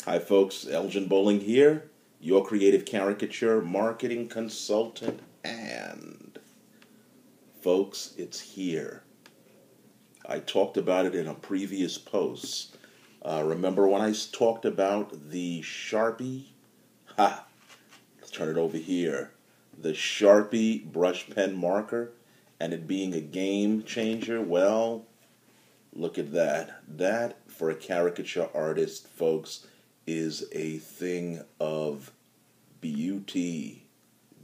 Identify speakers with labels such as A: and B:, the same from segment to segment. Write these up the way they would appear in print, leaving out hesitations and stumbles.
A: Hi folks, Elgin Bowling here, your creative caricature marketing consultant, and folks, it's here. I talked about it in a previous post. Remember when I talked about the Sharpie? Let's turn it over here. The Sharpie brush pen marker and it being a game changer. Well, look at that. That, for a caricature artist, folks, is a thing of beauty.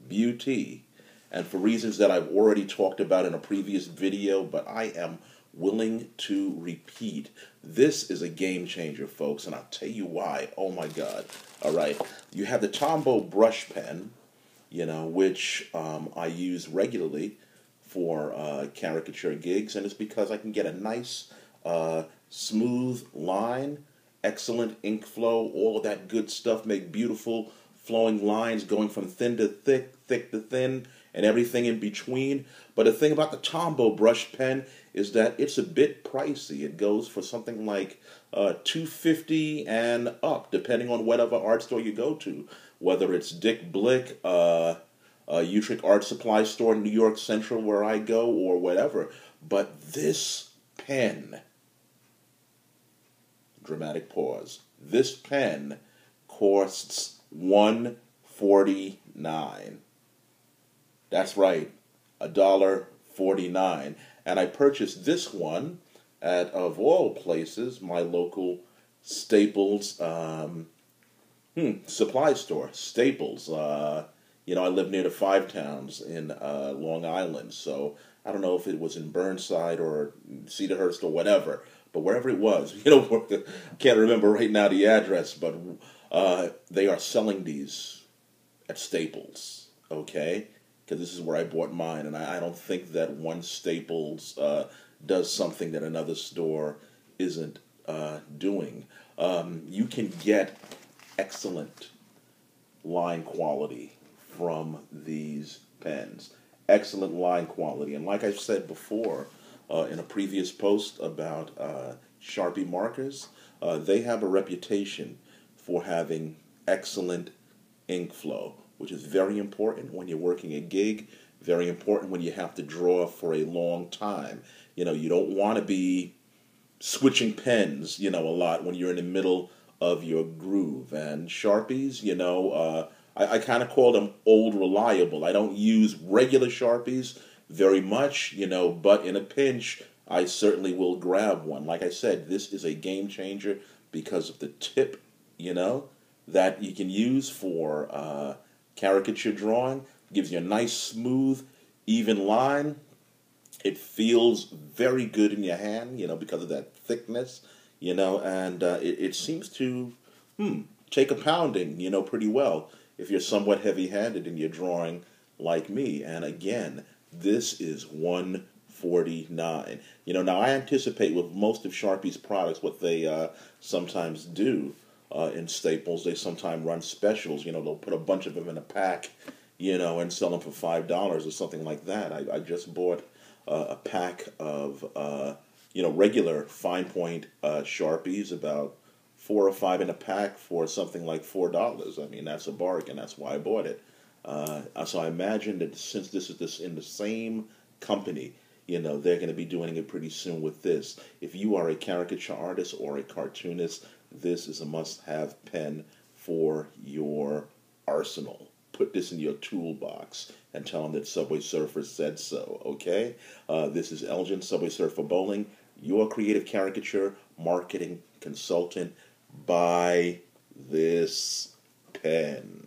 A: Beauty. And for reasons that I've already talked about in a previous video, but I am willing to repeat, this is a game changer, folks, and I'll tell you why. Oh my God. All right. You have the Tombow brush pen, which I use regularly for caricature gigs, and it's because I can get a nice, smooth line, excellent ink flow, all of that good stuff, make beautiful flowing lines going from thin to thick, thick to thin, and everything in between. But the thing about the Tombow brush pen is that it's a bit pricey. It goes for something like $250 and up, depending on whatever art store you go to, whether it's Dick Blick, Utrecht Art Supply Store, New York Central, where I go, or whatever. But this pen, dramatic pause, this pen costs $1.49. That's right, $1.49. And I purchased this one at, of all places, my local Staples supply store. Staples. I live near the Five Towns in Long Island, so I don't know if it was in Burnside or Cedarhurst or whatever, but wherever it was, I can't remember right now the address, but they are selling these at Staples, okay? Because this is where I bought mine, and I don't think that one Staples does something that another store isn't doing. You can get excellent line quality from these pens. Excellent line quality. And like I've said before in a previous post about Sharpie markers, they have a reputation for having excellent ink flow, which is very important when you're working a gig, very important when you have to draw for a long time. You don't want to be switching pens, a lot when you're in the middle of your groove. And Sharpies, I kind of call them old reliable. I don't use regular Sharpies very much, but in a pinch, I certainly will grab one. Like I said, this is a game changer because of the tip, that you can use for caricature drawing. Gives you a nice, smooth, even line. It feels very good in your hand, because of that thickness, and it seems to take a pounding, pretty well if you're somewhat heavy-handed in your drawing like me. And again, this is $1.49. Now I anticipate with most of Sharpie's products, what they sometimes do in Staples, they sometimes run specials. They'll put a bunch of them in a pack, and sell them for $5 or something like that. I just bought a pack of, regular fine point Sharpies, about 4 or 5 in a pack for something like $4. I mean, that's a bargain. That's why I bought it. So I imagine that since this is in the same company, they're going to be doing it pretty soon with this. If you are a caricature artist or a cartoonist, this is a must-have pen for your arsenal. Put this in your toolbox and tell them that Subway Surfer said so, okay? This is Elgin, Subway Surfer Bowling, your creative caricature marketing consultant. Buy this pen.